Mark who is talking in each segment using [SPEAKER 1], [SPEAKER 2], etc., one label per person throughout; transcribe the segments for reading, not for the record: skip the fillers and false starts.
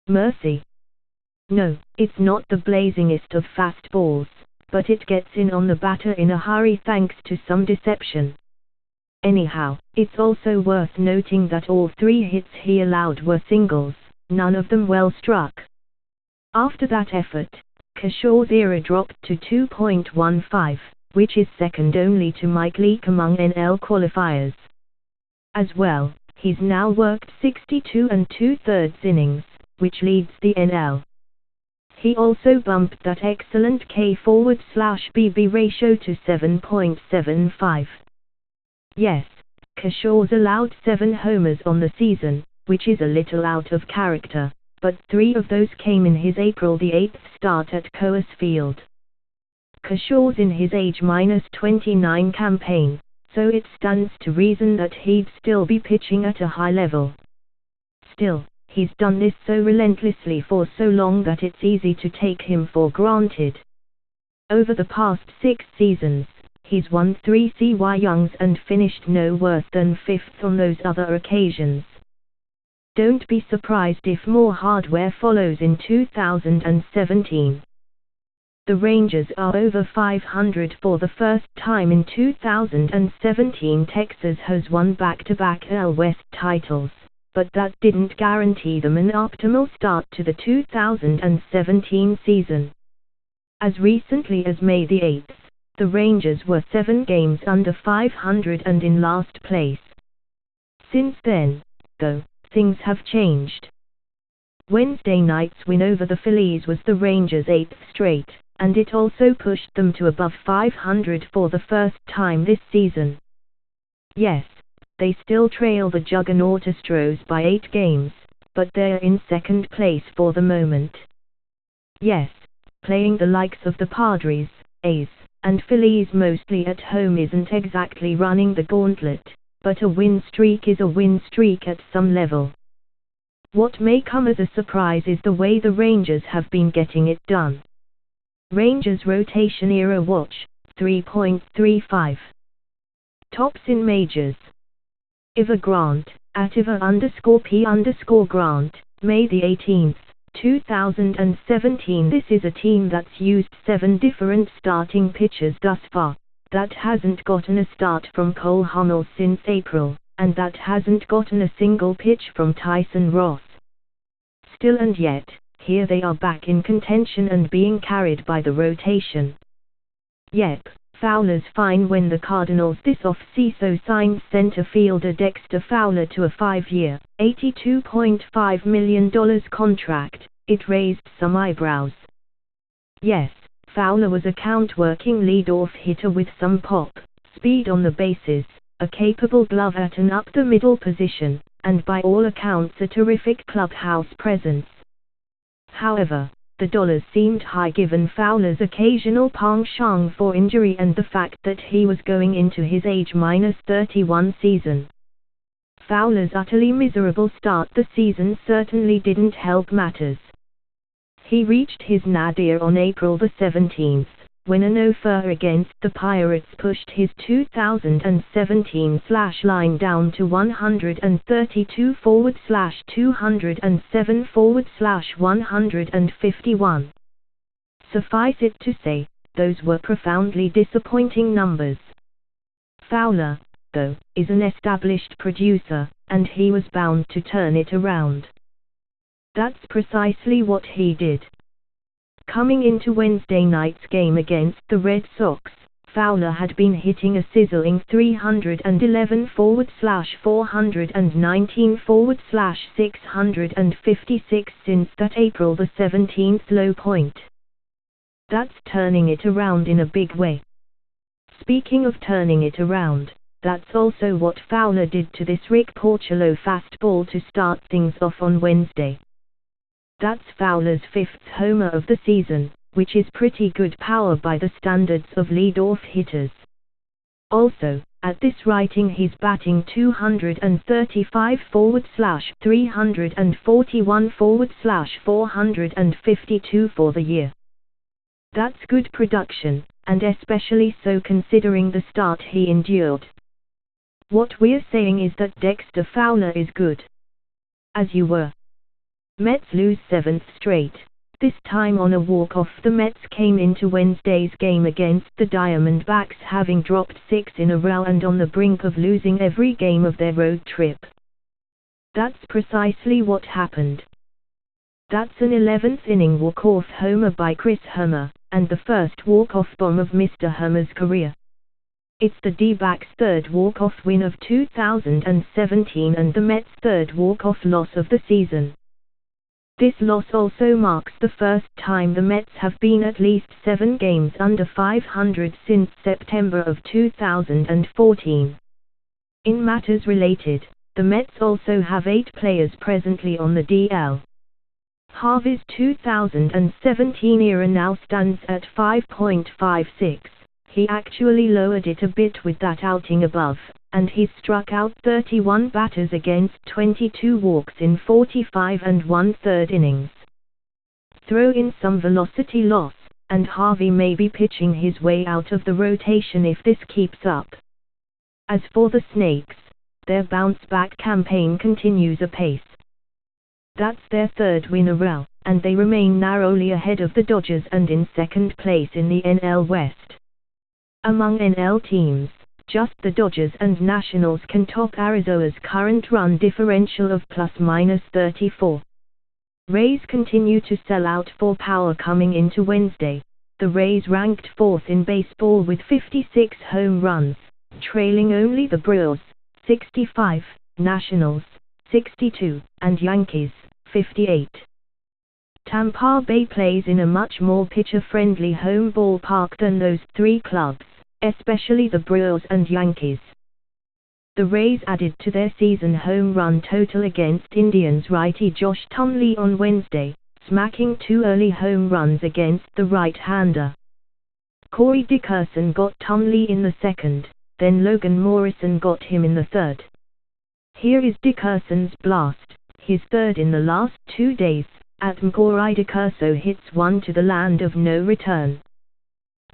[SPEAKER 1] Mercy. No, it's not the blazingest of fastballs, but it gets in on the batter in a hurry thanks to some deception. Anyhow, it's also worth noting that all 3 hits he allowed were singles, none of them well struck. After that effort, Kershaw's ERA dropped to 2.15, which is second only to Mike Leake among NL qualifiers. As well, he's now worked 62 2/3 innings, which leads the NL. He also bumped that excellent K/BB ratio to 7.75. Yes, Kershaw's allowed 7 homers on the season, which is a little out of character, but 3 of those came in his April the 8th start at Coors Field. Kershaw's in his age-29 campaign, so it stands to reason that he'd still be pitching at a high level. Still, he's done this so relentlessly for so long that it's easy to take him for granted. Over the past 6 seasons, he's won 3 Cy Youngs and finished no worse than 5th on those other occasions. Don't be surprised if more hardware follows in 2017. The Rangers are over 500 for the first time in 2017. Texas has won back-to-back AL West titles, but that didn't guarantee them an optimal start to the 2017 season. As recently as May the 8th, the Rangers were 7 games under 500 and in last place. Since then, though, things have changed. Wednesday night's win over the Phillies was the Rangers' 8th straight, and it also pushed them to above 500 for the first time this season. Yes, they still trail the juggernaut Astros by 8 games, but they're in second place for the moment. Yes, playing the likes of the Padres, A's, and Phillies mostly at home isn't exactly running the gauntlet, but a win streak is a win streak at some level. What may come as a surprise is the way the Rangers have been getting it done. Rangers rotation ERA watch, 3.35. Tops in majors. Iva Grant, at Iva_P_Grant, May the 18th, 2017. This is a team that's used 7 different starting pitchers thus far, that hasn't gotten a start from Cole Hamels since April, and that hasn't gotten a single pitch from Tyson Ross. Still and yet, here they are back in contention and being carried by the rotation. Yep, Fowler's fine when the Cardinals this off-season signed center fielder Dexter Fowler to a 5-year, $82.5 million contract. It raised some eyebrows. Yes, Fowler was a count-working leadoff hitter with some pop, speed on the bases, a capable glove at an up-the-middle position, and by all accounts a terrific clubhouse presence. However, the dollars seemed high given Fowler's occasional penchant for injury and the fact that he was going into his age-31 season. Fowler's utterly miserable start the season certainly didn't help matters. He reached his nadir on April the 17th, when a no-fer against the Pirates pushed his 2017 slash line down to 132/207/151. Suffice it to say, those were profoundly disappointing numbers. Fowler, though, is an established producer, and he was bound to turn it around. That's precisely what he did. Coming into Wednesday night's game against the Red Sox, Fowler had been hitting a sizzling 311/419/656 since that April the 17th low point. That's turning it around in a big way. Speaking of turning it around, that's also what Fowler did to this Rick Porcello fastball to start things off on Wednesday. That's Fowler's 5th homer of the season, which is pretty good power by the standards of leadoff hitters. Also, at this writing he's batting 235/341/452 for the year. That's good production, and especially so considering the start he endured. What we're saying is that Dexter Fowler is good. As you were. Mets lose 7th straight. This time on a walk-off. The Mets came into Wednesday's game against the Diamondbacks having dropped 6 in a row and on the brink of losing every game of their road trip. That's precisely what happened. That's an 11th inning walk-off homer by Chris Hummer, and the first walk-off bomb of Mr. Hummer's career. It's the D-backs' third walk-off win of 2017 and the Mets' third walk-off loss of the season. This loss also marks the first time the Mets have been at least 7 games under 500 since September of 2014. In matters related, the Mets also have 8 players presently on the DL. Harvey's 2017 ERA now stands at 5.56. He actually lowered it a bit with that outing above, and he's struck out 31 batters against 22 walks in 45 1/3 innings. Throw in some velocity loss, and Harvey may be pitching his way out of the rotation if this keeps up. As for the Snakes, their bounce-back campaign continues apace. That's their 3rd win in a row, and they remain narrowly ahead of the Dodgers and in 2nd place in the NL West. Among NL teams, just the Dodgers and Nationals can top Arizona's current run differential of ±34. Rays continue to sell out for power coming into Wednesday. The Rays ranked 4th in baseball with 56 home runs, trailing only the Brewers, 65, Nationals, 62, and Yankees, 58. Tampa Bay plays in a much more pitcher-friendly home ballpark than those 3 clubs, especially the Brewers and Yankees. The Rays added to their season home run total against Indians righty Josh Tomlin on Wednesday, smacking 2 early home runs against the right-hander. Corey Dickerson got Tomlin in the 2nd, then Logan Morrison got him in the 3rd. Here is Dickerson's blast, his 3rd in the last 2 days, at Corey Dickerson hits one to the land of no return.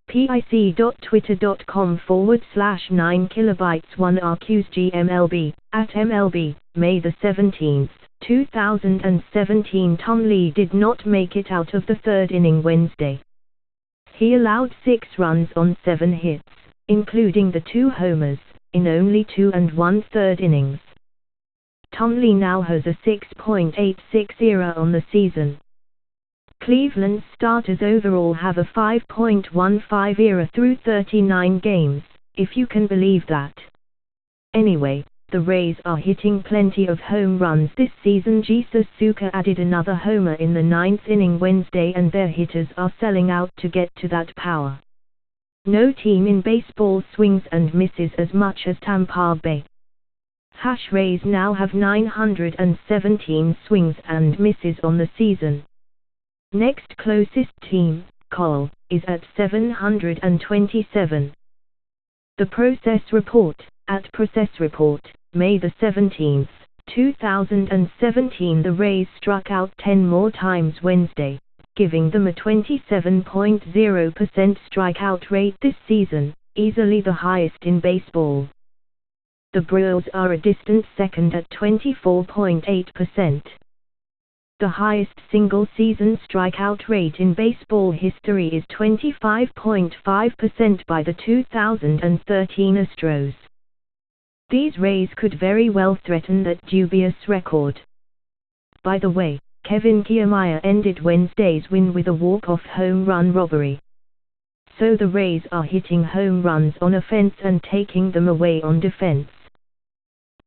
[SPEAKER 1] pic.twitter.com/9KB1RQsGMLB, at MLB, May the 17th, 2017. Tomlin did not make it out of the 3rd inning Wednesday. He allowed 6 runs on 7 hits, including the 2 homers, in only 2 1/3 innings. Tomlin now has a 6.86 ERA on the season. Cleveland's starters overall have a 5.15 ERA through 39 games, if you can believe that. Anyway, the Rays are hitting plenty of home runs this season. Jesus Zucker added another homer in the 9th inning Wednesday and their hitters are selling out to get to that power. No team in baseball swings and misses as much as Tampa Bay. Rays now have 917 swings and misses on the season. Next closest team, Cole, is at 727. The Process Report, at Process Report, May the 17th, 2017. The Rays struck out 10 more times Wednesday, giving them a 27.0% strikeout rate this season, easily the highest in baseball. The Brewers are a distant second at 24.8%. The highest single-season strikeout rate in baseball history is 25.5% by the 2013 Astros. These Rays could very well threaten that dubious record. By the way, Kevin Kiermaier ended Wednesday's win with a walk-off home run robbery. So the Rays are hitting home runs on offense and taking them away on defense.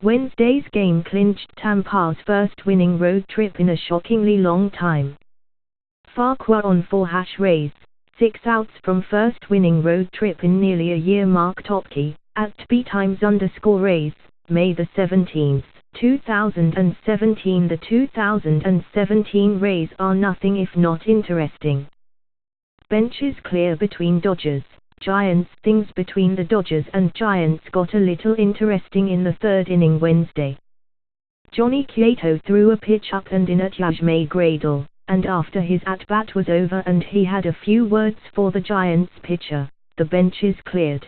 [SPEAKER 1] Wednesday's game clinched Tampa's first winning road trip in a shockingly long time. Farquhar on 4 Rays, 6 outs from first winning road trip in nearly a year. Mark Topke, at @B_Rays, May the 17th, 2017. The 2017 Rays are nothing if not interesting. Benches clear between Dodgers, Giants. Things between the Dodgers and Giants got a little interesting in the 3rd inning Wednesday. Johnny Cueto threw a pitch up and in at Yasmani Grandal, and after his at-bat was over and he had a few words for the Giants pitcher, the benches cleared.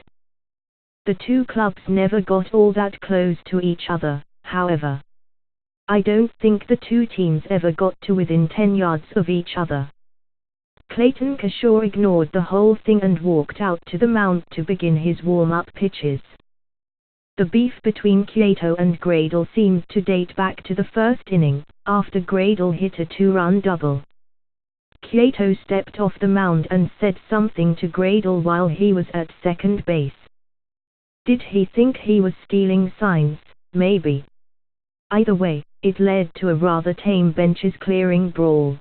[SPEAKER 1] The two clubs never got all that close to each other, however. I don't think the two teams ever got to within 10 yards of each other. Clayton Kershaw ignored the whole thing and walked out to the mound to begin his warm-up pitches. The beef between Kyoto and Gradle seemed to date back to the first inning, after Gradle hit a 2-run double. Kyoto stepped off the mound and said something to Gradle while he was at second base. Did he think he was stealing signs? Maybe. Either way, it led to a rather tame benches-clearing brawl.